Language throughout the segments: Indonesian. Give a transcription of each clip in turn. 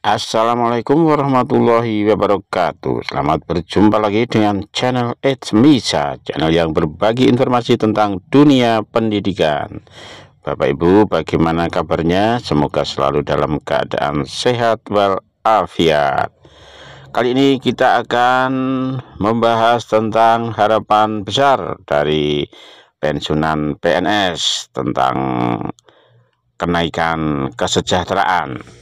Assalamualaikum warahmatullahi wabarakatuh. Selamat berjumpa lagi dengan channel It's Misa, channel yang berbagi informasi tentang dunia pendidikan. Bapak Ibu, bagaimana kabarnya? Semoga selalu dalam keadaan sehat walafiat. Kali ini kita akan membahas tentang harapan besar dari pensiunan PNS tentang kenaikan kesejahteraan.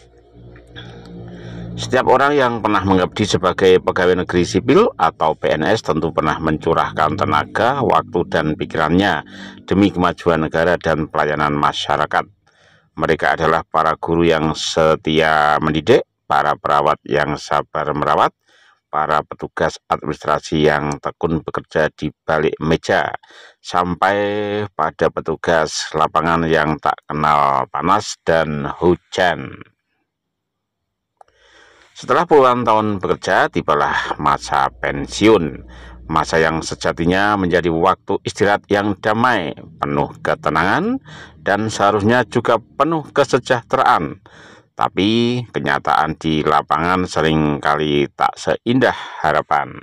Setiap orang yang pernah mengabdi sebagai pegawai negeri sipil atau PNS tentu pernah mencurahkan tenaga, waktu, dan pikirannya demi kemajuan negara dan pelayanan masyarakat. Mereka adalah para guru yang setia mendidik, para perawat yang sabar merawat, para petugas administrasi yang tekun bekerja di balik meja, sampai pada petugas lapangan yang tak kenal panas dan hujan. Setelah puluhan tahun bekerja, tibalah masa pensiun, masa yang sejatinya menjadi waktu istirahat yang damai, penuh ketenangan, dan seharusnya juga penuh kesejahteraan. Tapi kenyataan di lapangan seringkali tak seindah harapan.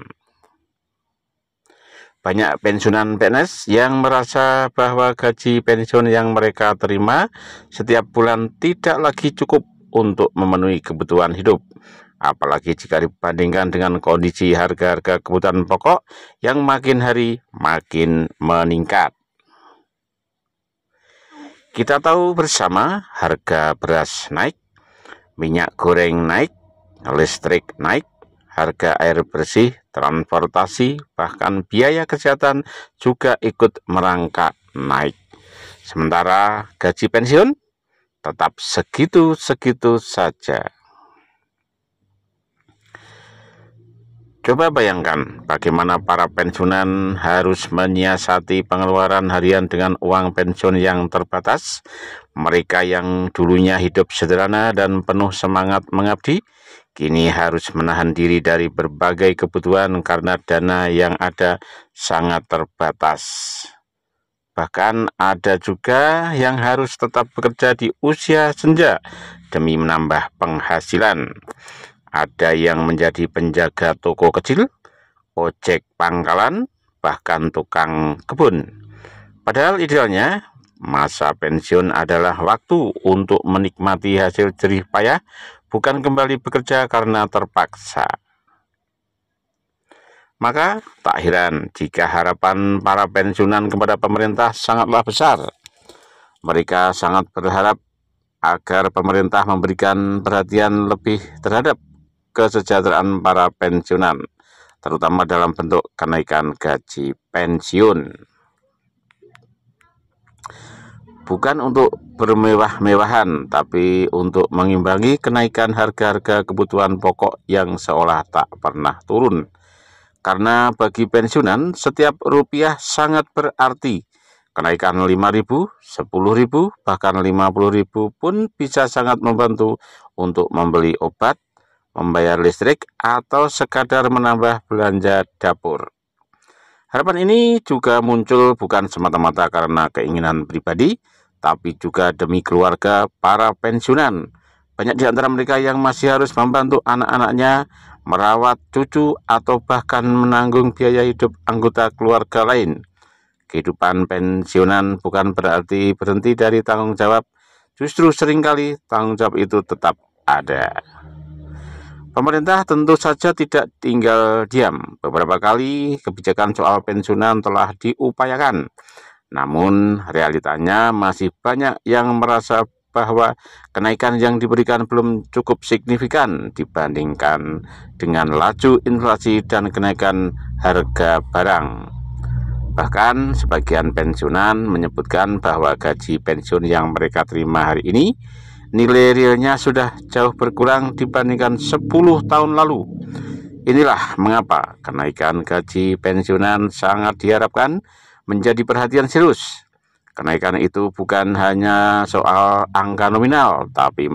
Banyak pensiunan PNS yang merasa bahwa gaji pensiun yang mereka terima setiap bulan tidak lagi cukup untuk memenuhi kebutuhan hidup. Apalagi jika dibandingkan dengan kondisi harga-harga kebutuhan pokok yang makin hari makin meningkat. Kita tahu bersama harga beras naik, minyak goreng naik, listrik naik, harga air bersih, transportasi, bahkan biaya kesehatan juga ikut merangkak naik. Sementara gaji pensiun tetap segitu-segitu saja. Coba bayangkan bagaimana para pensiunan harus menyiasati pengeluaran harian dengan uang pensiun yang terbatas. Mereka yang dulunya hidup sederhana dan penuh semangat mengabdi, kini harus menahan diri dari berbagai kebutuhan karena dana yang ada sangat terbatas. Bahkan ada juga yang harus tetap bekerja di usia senja demi menambah penghasilan. Ada yang menjadi penjaga toko kecil, ojek pangkalan, bahkan tukang kebun. Padahal idealnya, masa pensiun adalah waktu untuk menikmati hasil jerih payah, bukan kembali bekerja karena terpaksa. Maka tak heran jika harapan para pensiunan kepada pemerintah sangatlah besar. Mereka sangat berharap agar pemerintah memberikan perhatian lebih terhadap kesejahteraan para pensiunan, terutama dalam bentuk kenaikan gaji pensiun. Bukan untuk bermewah-mewahan, tapi untuk mengimbangi kenaikan harga-harga kebutuhan pokok yang seolah tak pernah turun. Karena bagi pensiunan, setiap rupiah sangat berarti. Kenaikan 5.000, 10.000, bahkan 50.000 pun bisa sangat membantu untuk membeli obat, membayar listrik, atau sekadar menambah belanja dapur. Harapan ini juga muncul bukan semata-mata karena keinginan pribadi, tapi juga demi keluarga para pensiunan. Banyak di antara mereka yang masih harus membantu anak-anaknya, merawat cucu, atau bahkan menanggung biaya hidup anggota keluarga lain. Kehidupan pensiunan bukan berarti berhenti dari tanggung jawab, justru seringkali tanggung jawab itu tetap ada. Pemerintah tentu saja tidak tinggal diam. Beberapa kali kebijakan soal pensiunan telah diupayakan. Namun realitanya masih banyak yang merasa bahwa kenaikan yang diberikan belum cukup signifikan dibandingkan dengan laju inflasi dan kenaikan harga barang. Bahkan sebagian pensiunan menyebutkan bahwa gaji pensiun yang mereka terima hari ini nilai realnya sudah jauh berkurang dibandingkan 10 tahun lalu. Inilah mengapa kenaikan gaji pensiunan sangat diharapkan menjadi perhatian serius. Kenaikan itu bukan hanya soal angka nominal, tapi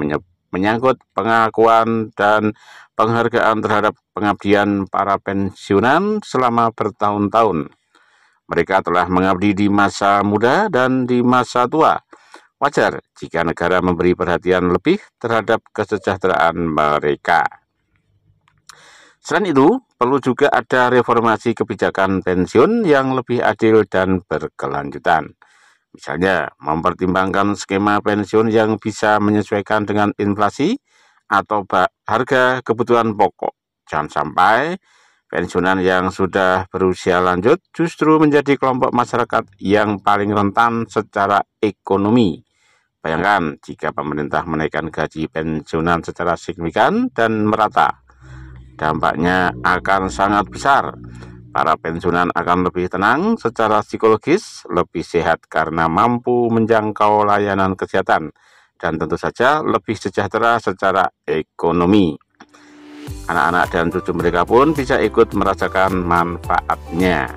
menyangkut pengakuan dan penghargaan terhadap pengabdian para pensiunan selama bertahun-tahun. Mereka telah mengabdi di masa muda dan di masa tua, Wajar jika negara memberi perhatian lebih terhadap kesejahteraan mereka. Selain itu, perlu juga ada reformasi kebijakan pensiun yang lebih adil dan berkelanjutan. Misalnya, mempertimbangkan skema pensiun yang bisa menyesuaikan dengan inflasi atau harga kebutuhan pokok. Jangan sampai pensiunan yang sudah berusia lanjut justru menjadi kelompok masyarakat yang paling rentan secara ekonomi. Bayangkan jika pemerintah menaikkan gaji pensiunan secara signifikan dan merata. Dampaknya akan sangat besar. Para pensiunan akan lebih tenang secara psikologis, lebih sehat karena mampu menjangkau layanan kesehatan, dan tentu saja lebih sejahtera secara ekonomi. Anak-anak dan cucu mereka pun bisa ikut merasakan manfaatnya.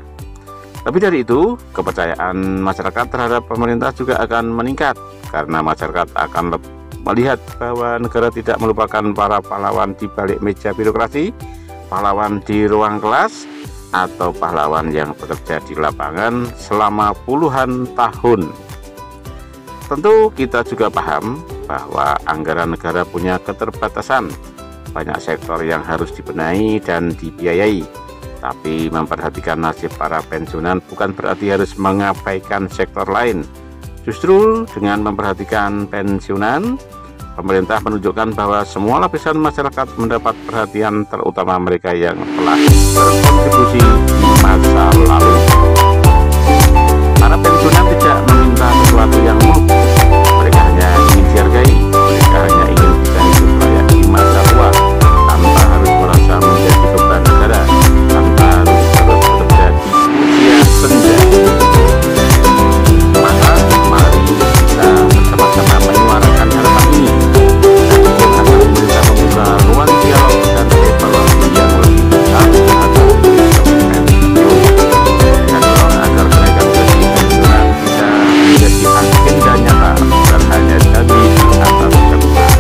Lebih dari itu, kepercayaan masyarakat terhadap pemerintah juga akan meningkat karena masyarakat akan melihat bahwa negara tidak melupakan para pahlawan di balik meja birokrasi, pahlawan di ruang kelas, atau pahlawan yang bekerja di lapangan selama puluhan tahun. Tentu kita juga paham bahwa anggaran negara punya keterbatasan, banyak sektor yang harus dibenahi dan dibiayai. Tapi memperhatikan nasib para pensiunan bukan berarti harus mengabaikan sektor lain. Justru dengan memperhatikan pensiunan, pemerintah menunjukkan bahwa semua lapisan masyarakat mendapat perhatian, terutama mereka yang telah berkontribusi di masa lalu. Para pensiunan tidak meminta sesuatu yang muluk, mereka hanya ingin dihargai, mereka hanya ingin bisa hidup layak di masa tua, tanpa harus merasa menjadi beban negara, tanpa harus terus bekerja di usia senja. Maka mari kita bersama-sama menyuarakan harapan ini. Ruang dialog dan evaluasi yang lebih besar terhadap sistem pensiun, dan dorong agar kenaikan gaji pensiunan bisa menjadi agenda nyata dan hanya janji di atas kertas.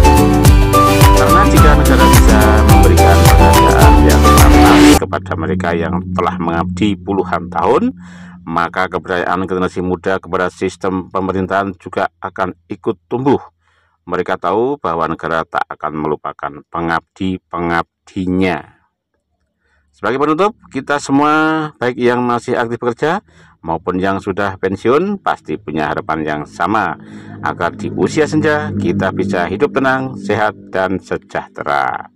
Karena jika negara bisa memberikan penghargaan yang pantas kepada mereka yang telah mengabdi puluhan tahun, maka kepercayaan generasi muda kepada sistem pemerintahan juga akan ikut tumbuh. Mereka tahu bahwa negara tak akan melupakan pengabdi-pengabdinya. Sebagai penutup, kita semua, baik yang masih aktif bekerja maupun yang sudah pensiun, pasti punya harapan yang sama, agar di usia senja kita bisa hidup tenang, sehat, dan sejahtera.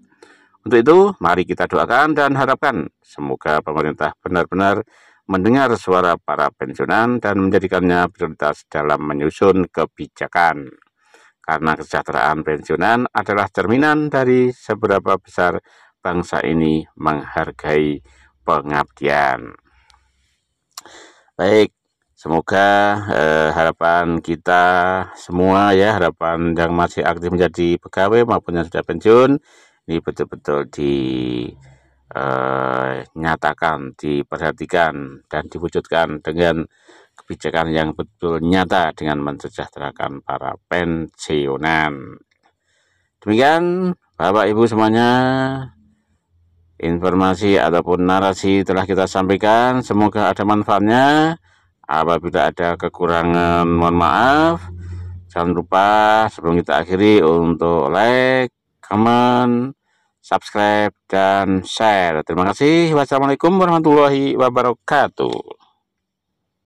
Untuk itu, mari kita doakan dan harapkan semoga pemerintah benar-benar mendengar suara para pensiunan dan menjadikannya prioritas dalam menyusun kebijakan. Karena kesejahteraan pensiunan adalah cerminan dari seberapa besar bangsa ini menghargai pengabdian. Baik, semoga harapan kita semua ya, harapan yang masih aktif menjadi pegawai maupun yang sudah pensiun, ini betul-betul dinyatakan, diperhatikan, dan diwujudkan dengan kebijakan yang betul nyata dengan mensejahterakan para pensiunan. Demikian Bapak Ibu semuanya, informasi ataupun narasi telah kita sampaikan, semoga ada manfaatnya. Apabila ada kekurangan mohon maaf. Jangan lupa sebelum kita akhiri untuk like, comment, subscribe, dan share. Terima kasih. Wassalamualaikum warahmatullahi wabarakatuh.